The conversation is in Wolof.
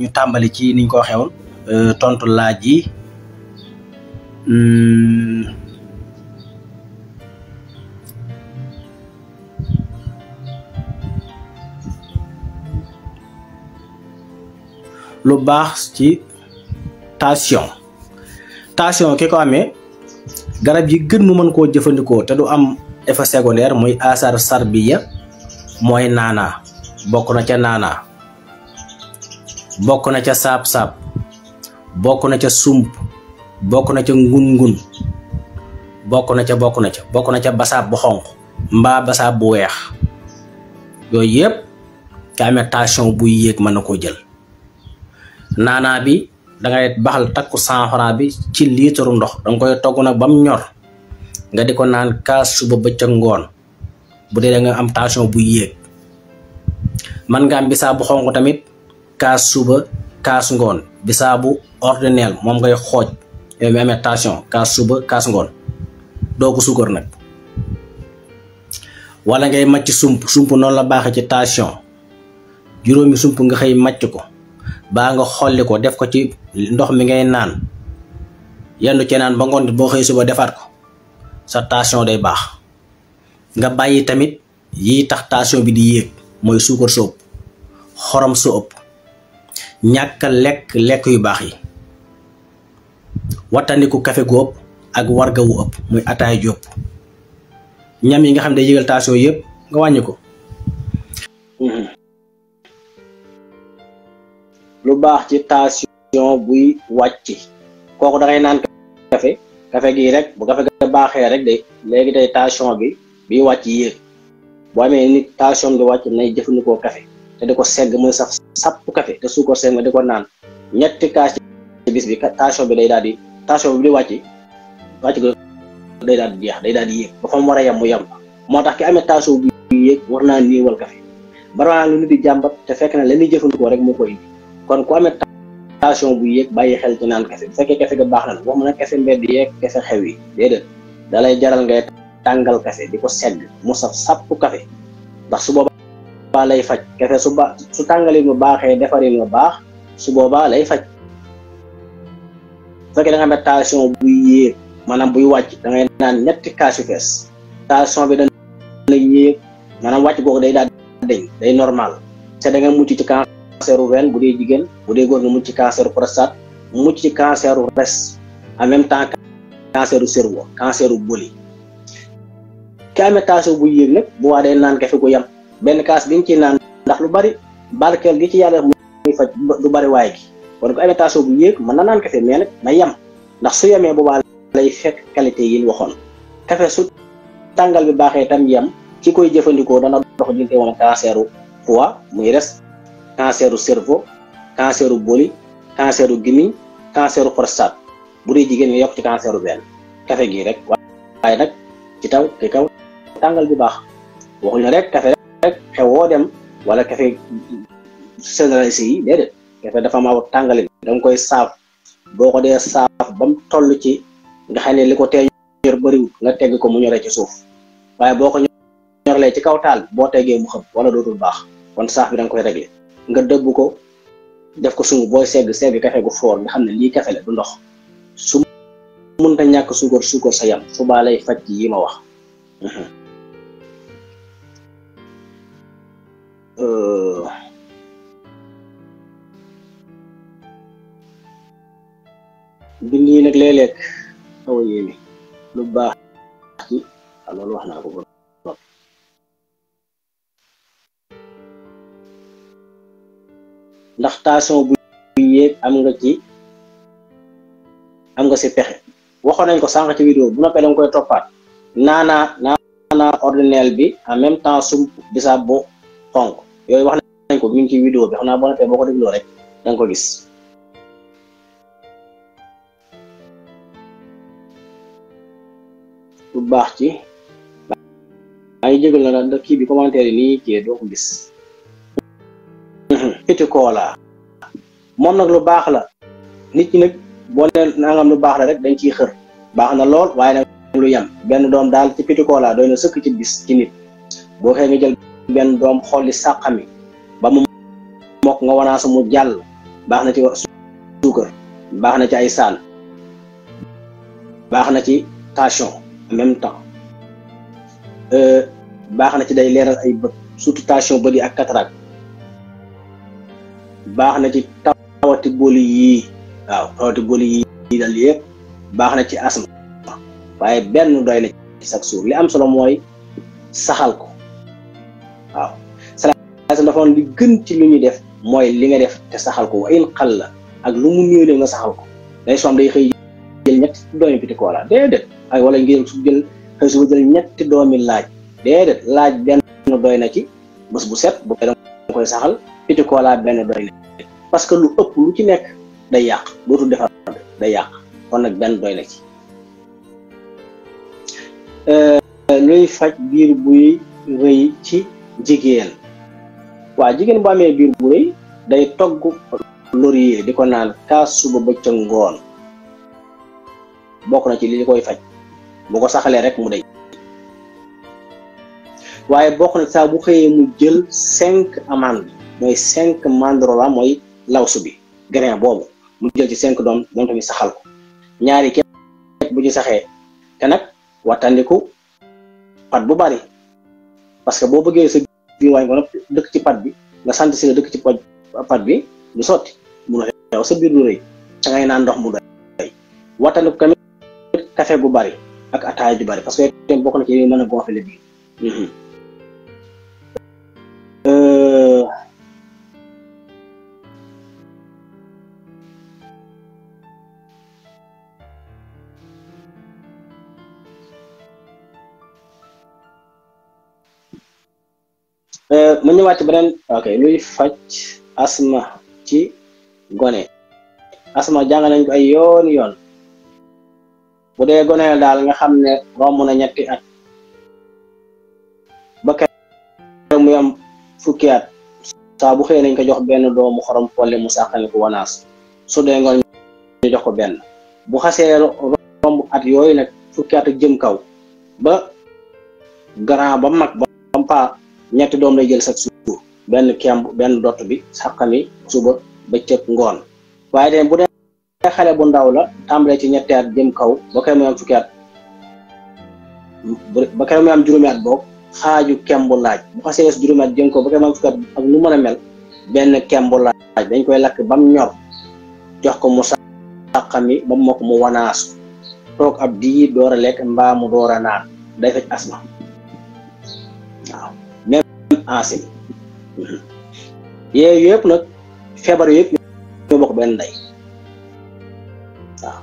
ñu tàmbali ci niñ ko waxee woon tontu laaj yi lu baax ci tension ki ko amee garab yi gën mu mën koo jëfandikoo te du am effet secondaire muy asar sarbiya mooy naanaa bokk na ca naanaa bokk na ca saab-saab bokk na ca sump bokk na ca ngun-ngun bokk na ca basaab bu xonq mbaa basaab bu weex yooyu yëpp ka amee tension buy yéeg mën na koo jël naanaa bi dangay baxal takku 100 francs bi ci liitaru ndox danga koy togg nag ba mu ñor nga di ko naan kaas suba bëccëg ngoon bu dee da nga am tension buy yéeg man nga am bisaab bu xonq tamit kaas suba kaas ngoon bisaabu ordinaire moom ngay xooj yow mi amee tension kaas suba kaas ngoon doo ko suukar nag wala ngay màcc sump noonu la baaxee ci tension juróomi sump nga xëy màcc ko baa nga xolli ko def ko ci ndox mi ngay naan yendu ci naan ba ngoon boo xëy suba defaat ko sa tension day baax nga bàyyi tamit yi tax tension bi di yéeg mooy suukar su ëpp xorom su ëpp ñàkk lekk yu baax yi wattandiku café gu ëpp ak warga wu ëpp muy ataay ju ëpp ñam yi nga xam ne day yëgal tension yëpp nga wàññi ko lu baax ci tension buy wàcc kooku da ngay naan café gi rek bu café ga baaxee rek de léegi tey tension bi wàcc yéeg boo amee nit tension bi wàcc nay jëfandikoo café te di ko segg muy sax sapp café te suukar segg nga di ko naan ñetti kaas ci bis bi tension bi day daal di tension bi di wàcc ko day daal di jeex day daal di yéeg ba fa mu war a yem mu yem moo tax ki amee tension bi yéeg war naa niiwal café barwaa lu nit di jàmbat te fekk na la ñuy jëfandikoo rek moo koy indi kon ku amee tension bu yéeg bàyyi xel ci naan café bu fekkee café ga baax na wax na café mbedd yeeg café xew yi déedéet da lay jaral ngay tàngal café di ko segg mu saf sapp café ndax su boobaa lay faj café su tàngalin mu baaxee defarin mu baax su boobaa lay faj bu fekkee da nga amee tension buy yéeg maanaam buy wàcc da ngay naan ñetti kaas yu fees tension bi dana yéeg maanaam wàcc googu day daal deñ day normal te da nga mucc ci canceru veine bu dee jigéen bu dee góor nga mucc ci canceru prostate mucc ci canceru res en même temps canceru cerveau canceru boli ki amee tension buy yéeg nag bu waa day naan café gu yam benn kaas bi nga ciy naan ndax lu bari barkeel gi ci yàlla muy faj du bari waay gi kon ko amee tension bu yéeg mën na naan café mais nag na yam ndax su yemee boobaa lay fekk qualité yi ñu waxoon café su tàngal bi baaxee tam yam ci koy jëfandikoo dana dox diggante woon canceru foie muy res canceru cerveau canceru boli canceru gémmiñ canceru prostate bu dee jigéen nga yokk ci canceru veine café gi rek waaye nag ci kaw tàngal bi baax waxuñu rek café rek xewoo dem wala café généralisé yi déedéet café dafa ma wax tàngalin da nga koy saaf boo ko dee saaf ba mu toll ci nga xam ne li ko tee ñor bëriwul nga tegg ko mu ñoree ci suuf waaye boo ko ñorlee ci kaw taal boo teggee mu xëm wala dootul baax kon saaf bi da nga koy réglé nga dëbb ko def ko sungu booy segg café gu foor nga xam ne lii café la du ndox su mënta ñàkk suukar sa yam su baa lay faj yi ma wax bind yi nag léeg-léeg xaw a yéeme lu baax ci loolu wax naa ko ba noppi ndax tension bu yéeg am nga si pexe waxoon nañ ko sànq ci vidéo bu noppee da nga koy toppaat naanaa ordinaire bi en même temps sump bisaab bu xonq yooyu wax nañ ko mi ngi ci vidéo bi xam naa boo noppee boo ko dégloo rek da nga ko gis lu baax ci maa ngi jégal na ndax kii bi commentaire yi nii kii doo ko gis petit cola moom nag lu baax la nit ñi nag boo nee nangam lu baax la rek dañ ciy xër baax na lool waaye nag lu yam benn doom daal ci petit cola doy na sëkk ci bis ci nit boo xëy nga jël benn doom xolli sàqami ba mu mokk nga wanaasu mu jàll baax na ci suukar, baax na ci ay saan, baax na ci tension en même temps, baax na ci day leeral ay bët surtout tension bët yi ak cataracte, baax na ci tawati boli yii waaw tawati boli yii dal yëpp baax na ci asma. waaye benn doy na ci chaque jour li am solo mooy saxal ko waaw salaasa dafa li gën ci lu ñuy def mooy li nga def te saxal ko wa in xal la ak lu mu néew nga saxal ko. day som day xëy jël ñetti doomi petit cola déedéet ay wala ngeen su jël xëy su jël ñetti doomi laaj déedéet laaj benn doy na ci bés bu set bu da koy saxal petit cola benn doy na parce que lu ëpp lu ci nekk day yàq dootul defar day yàq kon nag benn doy na ci. luy faj biir buy rëy ci jigéen waa jigéen bu amee biir bu rëy day togg laurier di ko naan kaas suba bëccëg ngoon bokk na ci li koy faj bu ko saxalee rek mu dey. waaye bokk na saa bu xëyee mu jël 5 amandes mooy 5 mandorla mooy lawsu bi grain boobu mu jël ci 5 doom moom tamit saxal ko ñaari képp bu ci saxee te nag wattandiku pat bu bari parce que boo bëggee sa biir waañ ko nag dëkk ci pat bi nga sant si nga dëkk ci pat bi du sotti mun a xew sa biir du rëy da ngay naan ndox mu doy wattandiku tamit café gu bari ak ataaya ju bari parce que tam bokk na ci mën a gonfler biir. ma ñëwaat ci beneen ok luy faj asma ci gone. asma jàng nañ ko ay yoon bu dee gone daal nga xam ne romb na ñetti at ba keroog muy am fukki at saa bu xëyee nañ ko jox benn doomu xorom polle mu sàqani ko wanaas su dee ngoon ñu jox ko benn. bu xasee romb at yooyu nag fukki at ak jëm kaw ba grand ba mag ba paa ñetti doom lay jël chaque jour benn kemb benn dott bi sàqami suba bëccëg ngoon. waaye de bu dee xale bu ndaw la tàmbalee ci ñetti at jëm kaw ba kay muy am fukki at ba kay muy am juróomi at boog xaaju kembu laaj bu xasee juróomi at jëm kaw ba kay muy am fukki at ak lu mën a mel benn kembu laaj dañ koy lakk ba mu ñor jox ko mu sàqami ba mu mokk mu wanaasu toog ab diir door a lekk mbaa mu door a naan day faj asma waaw. asim yooyu yëpp nag feebar yëpp ñoo bokk benn ndey waaw.